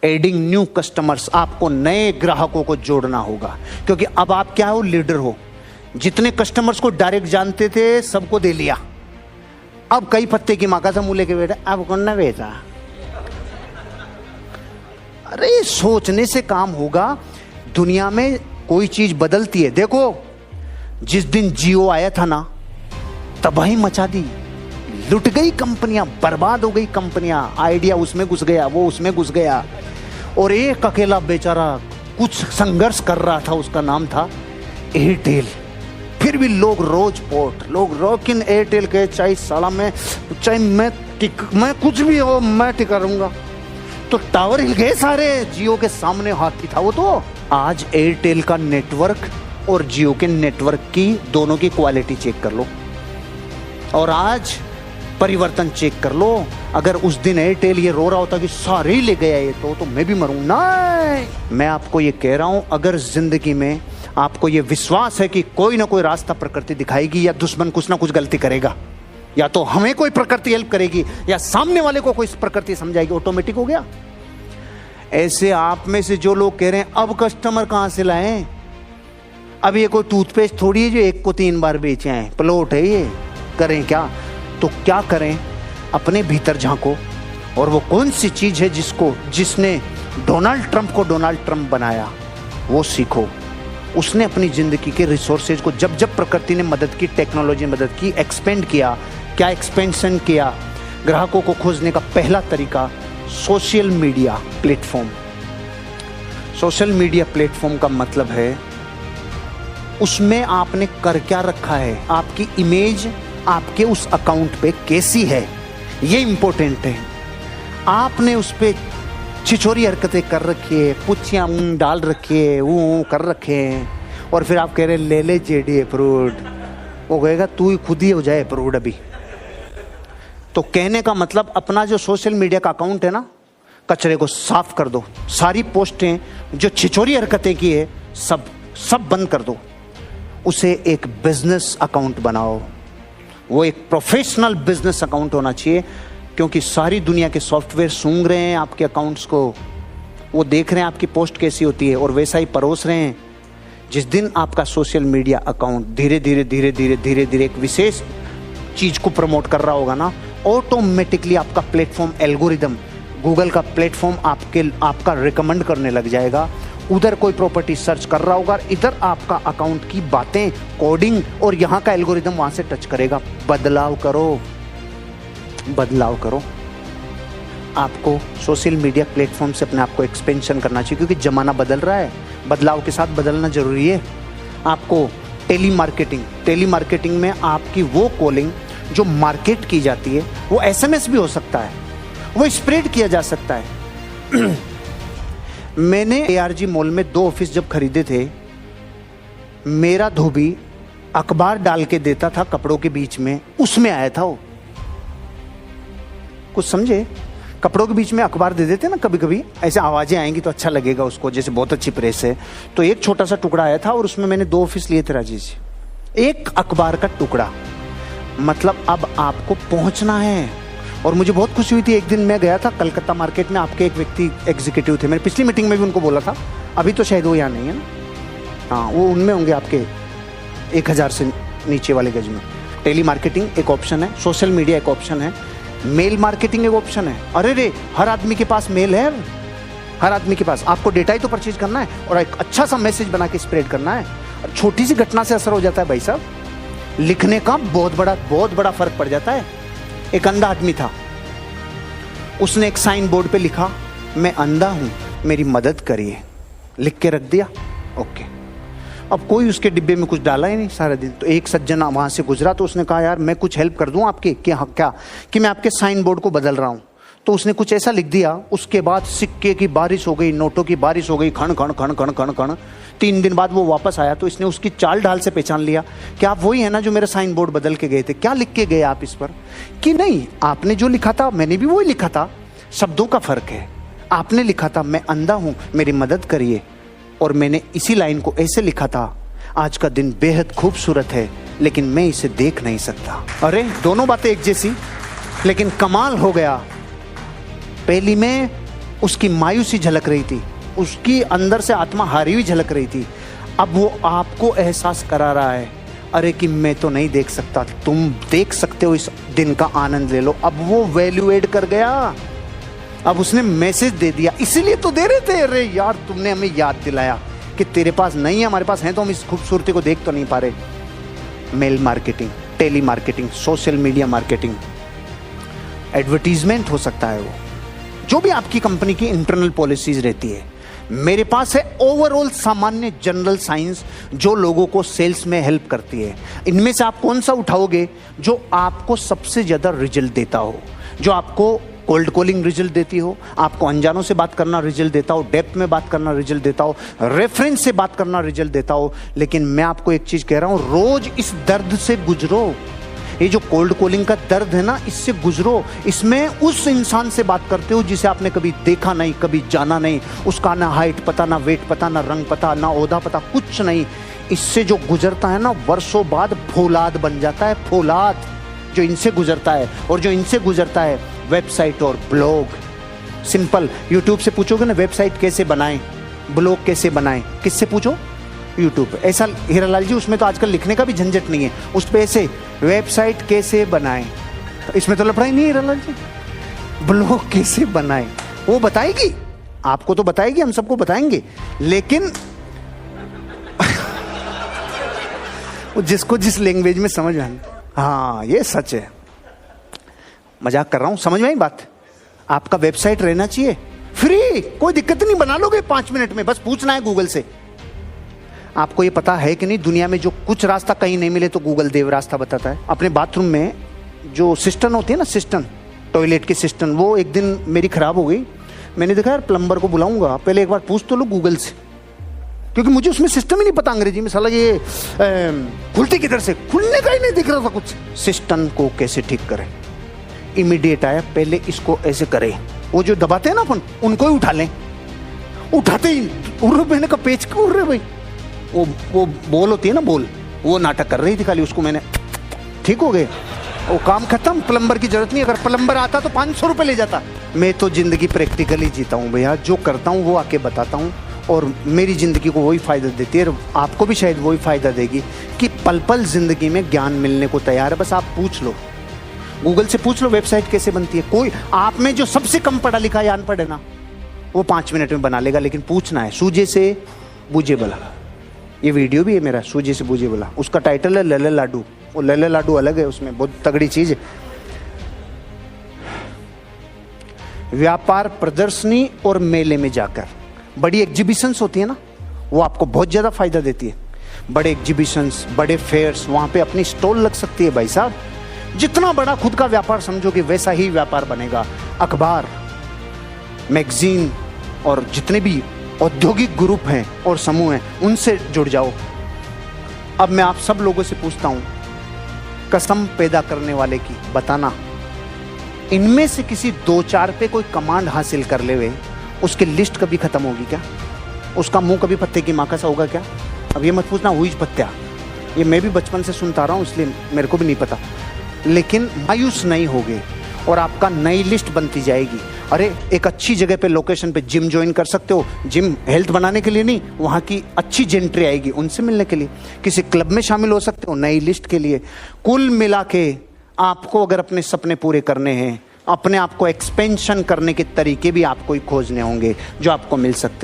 Adding new customers, आपको नए ग्राहकों को जोड़ना होगा, क्योंकि अब आप क्या हो, लीडर हो। जितने कस्टमर्स को डायरेक्ट जानते थे सबको दे लिया, अब कई पत्ते की माँ का था मुँह लेके बैठा, अब कौन ना बेचा। अरे सोचने से काम होगा। दुनिया में कोई चीज बदलती है। देखो जिस दिन जियो आया था ना, तबाही मचा दी, लुट गई कंपनियां, बर्बाद हो गई कंपनियां। आइडिया उसमें घुस गया, वो उसमें घुस गया, और एक अकेला बेचारा कुछ संघर्ष कर रहा था, उसका नाम था एयरटेल। फिर भी लोग रोज पोर्ट, लोग रोकिन एयरटेल के, चाहे साला में, चाहे मैं कुछ भी हो, मैं टिका रहूंगा। तो टावर हिल गए सारे, जियो के सामने हाथी था वो। तो आज एयरटेल का नेटवर्क और जियो के नेटवर्क की दोनों की क्वालिटी चेक कर लो, और आज परिवर्तन चेक कर लो। अगर उस दिन एयरटेल ये रो रहा होता कि सारे ही ले गया ये, तो मैं भी मरूं। नहीं, मैं आपको ये कह रहा हूं, अगर जिंदगी में आपको ये विश्वास है कि कोई ना कोई रास्ता प्रकृति दिखाएगी, या दुश्मन कुछ ना कुछ गलती करेगा, या तो हमें कोई प्रकृति हेल्प करेगी, या सामने वाले को कोई प्रकृति समझाएगी, ऑटोमेटिक हो गया। ऐसे आप में से जो लोग कह रहे हैं अब कस्टमर कहां से लाएं, अब ये कोई टूथपेस्ट थोड़ी है जो एक को 3 बार बेचे हैं, प्लॉट है ये, करें क्या? तो क्या करें, अपने भीतर झांको, और वो कौन सी चीज है जिसने डोनाल्ड ट्रंप को डोनाल्ड ट्रंप बनाया, वो सीखो। उसने अपनी जिंदगी के रिसोर्सेज को जब जब प्रकृति ने मदद की, टेक्नोलॉजी ने मदद की, एक्सपेंड किया। क्या एक्सपेंशन किया? ग्राहकों को खोजने का पहला तरीका social media platform. Social media platform का मतलब है उसमें आपने कर क्या रखा है, आपकी इमेज आपके उस अकाउंट पे कैसी है, ये इंपॉर्टेंट है। आपने उस पे छिछोरी हरकतें कर रखी है, पुच्छियाँ डाल रखी है, वो कर रखे हैं, और फिर आप कह रहे ले ले जेडी अप्रूव्ड, वो कहेगा तू ही खुद ही हो जाए अप्रूव्ड अभी। तो कहने का मतलब अपना जो सोशल मीडिया का अकाउंट है ना, कचरे को साफ कर दो। सारी पोस्टें जो छिछोरी हरकतें की है सब बंद कर दो। उसे एक बिजनेस अकाउंट बनाओ, वो एक प्रोफेशनल बिजनेस अकाउंट होना चाहिए, क्योंकि सारी दुनिया के सॉफ्टवेयर सूंघ रहे हैं आपके अकाउंट्स को, वो देख रहे हैं आपकी पोस्ट कैसी होती है और वैसा ही परोस रहे हैं। जिस दिन आपका सोशल मीडिया अकाउंट धीरे धीरे एक विशेष चीज को प्रमोट कर रहा होगा ना, ऑटोमेटिकली आपका प्लेटफॉर्म एल्गोरिदम, गूगल का प्लेटफॉर्म आपका रिकमेंड करने लग जाएगा। उधर कोई प्रॉपर्टी सर्च कर रहा होगा, इधर आपका अकाउंट की बातें, कोडिंग, और यहाँ का एल्गोरिदम वहां से टच करेगा। बदलाव करो। आपको सोशल मीडिया प्लेटफॉर्म से अपने आप को एक्सपेंशन करना चाहिए, क्योंकि जमाना बदल रहा है, बदलाव के साथ बदलना जरूरी है। आपको टेलीमार्केटिंग में आपकी वो कॉलिंग जो मार्केट की जाती है, वो एसएमएस भी हो सकता है, वो स्प्रेड किया जा सकता है। मैंने एआरजी मॉल में 2 ऑफिस जब खरीदे थे, मेरा धोबी अखबार डाल के देता था कपड़ों के बीच में, उसमें आया था वो। कुछ समझे? कपड़ों के बीच में अखबार दे देते ना, कभी कभी ऐसे आवाजें आएंगी तो अच्छा लगेगा उसको, जैसे बहुत अच्छी प्रेस है। तो एक छोटा सा टुकड़ा आया था और उसमें मैंने 2 ऑफिस लिए थे राजेश जी। एक अखबार का टुकड़ा, मतलब अब आपको पहुंचना है। और मुझे बहुत खुशी हुई थी, एक दिन मैं गया था कलकत्ता मार्केट में, आपके एक व्यक्ति एग्जीक्यूटिव थे, मैंने पिछली मीटिंग में भी उनको बोला था, अभी तो शायद वो यहाँ नहीं है ना, हाँ वो उनमें होंगे आपके 1000 से नीचे वाले गज में। टेली मार्केटिंग एक ऑप्शन है, सोशल मीडिया एक ऑप्शन है, मेल मार्केटिंग एक ऑप्शन है। अरे रे, हर आदमी के पास मेल है, हर आदमी के पास। आपको डेटा ही तो परचेज करना है और एक अच्छा सा मैसेज बना के स्प्रेड करना है। और छोटी सी घटना से असर हो जाता है भाई साहब, लिखने का बहुत बड़ा फर्क पड़ जाता है। एक अंधा आदमी था, उसने एक साइन बोर्ड पे लिखा, मैं अंधा हूं, मेरी मदद करिए, लिख के रख दिया, ओके। अब कोई उसके डिब्बे में कुछ डाला ही नहीं सारा दिन। तो एक सज्जन वहां से गुजरा, तो उसने कहा यार मैं कुछ हेल्प कर दूं आपकी, क्या कि मैं आपके साइन बोर्ड को बदल रहा हूं। तो उसने कुछ ऐसा लिख दिया, उसके बाद सिक्के की बारिश हो गई, नोटों की बारिश हो गई, खण खण खण खण खण खण। 3 दिन बाद वो वापस आया, तो इसने उसकी चाल ढाल से पहचान लिया कि आप वही है ना जो मेरा साइन बोर्ड बदल के गए थे। क्या लिख के गए आप इस पर? कि नहीं, आपने जो लिखा था मैंने भी वही लिखा था, शब्दों का फर्क है। आपने लिखा था मैं अंधा हूं, मेरी मदद करिए, और मैंने इसी लाइन को ऐसे लिखा था, आज का दिन बेहद खूबसूरत है लेकिन मैं इसे देख नहीं सकता। अरे दोनों बातें एक जैसी, लेकिन कमाल हो गया। पहली में उसकी मायूसी झलक रही थी, उसकी अंदर से आत्मा हारी हुई झलक रही थी। अब वो आपको एहसास करा रहा है, अरे कि मैं तो नहीं देख सकता, तुम देख सकते हो, इस दिन का आनंद ले लो। अब वो वैल्यू एड कर गया, अब उसने मैसेज दे दिया। इसीलिए तो दे रहे थे, अरे यार तुमने हमें याद दिलाया कि तेरे पास नहीं है, हमारे पास है, तो हम इस खूबसूरती को देख तो नहीं पा रहे। Mail marketing, tele marketing, social media marketing, advertisement हो सकता है, वो जो भी आपकी कंपनी की इंटरनल पॉलिसीज रहती है। मेरे पास है ओवरऑल सामान्य जनरल साइंस जो लोगों को सेल्स में हेल्प करती है। इनमें से आप कौन सा उठाओगे जो आपको सबसे ज्यादा रिजल्ट देता हो, जो आपको कोल्ड कॉलिंग रिजल्ट देती हो, आपको अनजानों से बात करना रिजल्ट देता हो, डेप्थ में बात करना रिजल्ट देता हो, रेफरेंस से बात करना रिजल्ट देता हो। लेकिन मैं आपको एक चीज कह रहा हूं, रोज इस दर्द से गुजरो। ये जो कोल्ड कॉलिंग का दर्द है ना, इससे गुजरो। इसमें उस इंसान से बात करते हो जिसे आपने कभी देखा नहीं, कभी जाना नहीं, उसका ना हाइट पता, ना वेट पता, ना रंग पता, ना ओहदा पता, कुछ नहीं। इससे जो गुजरता है ना, वर्षों बाद फौलाद बन जाता है, फौलाद जो इनसे गुजरता है। और जो इनसे गुजरता है वेबसाइट और ब्लॉग। सिंपल, यूट्यूब से पूछोगे ना वेबसाइट कैसे बनाएं, ब्लॉग कैसे बनाएं, किससे पूछो? यूट्यूब। ऐसा हीरालाल जी, उसमें तो आजकल लिखने का भी झंझट नहीं है, उस पे ऐसे वेबसाइट कैसे बनाएं, तो इसमें तो लफड़ा ही नहीं है हीरालाल जी। ब्लॉग कैसे बनाएं वो बताएगी, आपको तो बताएगी, हम सबको बताएंगे, लेकिन जिसको जिस लैंग्वेज में समझ में। हाँ ये सच है, मजाक कर रहा हूं, समझ में आई बात। आपका वेबसाइट रहना चाहिए फ्री, कोई दिक्कत नहीं, बना लोगे 5 मिनट में, बस पूछना है गूगल से। आपको ये पता है कि नहीं, दुनिया में जो कुछ रास्ता कहीं नहीं मिले तो गूगल देव रास्ता बताता है। अपने बाथरूम में जो सिस्टम होती है ना, सिस्टम, टॉयलेट की सिस्टम, वो एक दिन मेरी खराब हो गई। मैंने देखा यार प्लम्बर को बुलाऊंगा, पहले एक बार पूछ तो लो गूगल से, क्योंकि मुझे उसमें सिस्टम ही नहीं पता अंग्रेजी में। साला ये खुलती किधर से, खुलने का ही नहीं दिख रहा था कुछ। सिस्टम को कैसे ठीक करें, इमीडिएट आया, पहले इसको ऐसे करें। वो जो दबाते हैं ना अपन, उनको ही उठा लें। उठाते ही मैंने कहा पेच क्यों उड़ रहे भाई, वो बोल होती है ना, बोल, वो नाटक कर रही थी खाली, उसको मैंने ठीक हो गए, वो काम खत्म। प्लम्बर की जरूरत नहीं, अगर प्लम्बर आता तो 500 रुपए ले जाता। मैं तो जिंदगी प्रैक्टिकली जीता हूँ भैया, जो करता हूँ वो आके बताता हूँ, और मेरी जिंदगी को वही फायदा देती है, आपको भी शायद वही फायदा देगी कि पल पल जिंदगी में ज्ञान मिलने को तैयार है। बस आप पूछ लो, गूगल से पूछ लो वेबसाइट कैसे बनती है। कोई आप में जो सबसे कम पढ़ा लिखा या अनपढ़ है ना, वो 5 मिनट में बना लेगा, लेकिन पूछना है। सूजे से बूझे भला, ये वीडियो भी है मेरा, सूजे से बूझे भला, उसका टाइटल है लले लाडू। वो लले लाडू अलग है, उसमें बहुत तगड़ी चीज है। व्यापार प्रदर्शनी और मेले में जाकर, बड़ी एग्जीबिशंस होती है ना, वो आपको बहुत ज्यादा फायदा देती है। बड़े एग्जीबिशंस, बड़े फेयर्स, वहां पे अपनी स्टॉल लग सकती है भाई साहब। जितना बड़ा खुद का व्यापार समझोगे वैसा ही व्यापार बनेगा। अखबार, मैगजीन और जितने भी औद्योगिक ग्रुप हैं और समूह हैं, उनसे जुड़ जाओ। अब मैं आप सब लोगों से पूछता हूं, कसम पैदा करने वाले की बताना, इनमें से किसी 2-4 पे कोई कमांड हासिल कर ले वे, उसकी लिस्ट कभी खत्म होगी क्या? उसका मुंह कभी पत्ते की माँ सा होगा क्या? अब ये मत पूछना हुई पत्या, ये मैं भी बचपन से सुनता रहा हूँ, इसलिए मेरे को भी नहीं पता। लेकिन मायूस नहीं होगे और आपका नई लिस्ट बनती जाएगी। अरे एक अच्छी जगह पे, लोकेशन पे जिम ज्वाइन कर सकते हो। जिम हेल्थ बनाने के लिए नहीं, वहाँ की अच्छी जेंट्री आएगी उनसे मिलने के लिए। किसी क्लब में शामिल हो सकते हो नई लिस्ट के लिए। कुल मिला के आपको अगर अपने सपने पूरे करने हैं, अपने आप को एक्सपेंशन करने के तरीके भी आपको ही खोजने होंगे जो आपको मिल सकते हैं।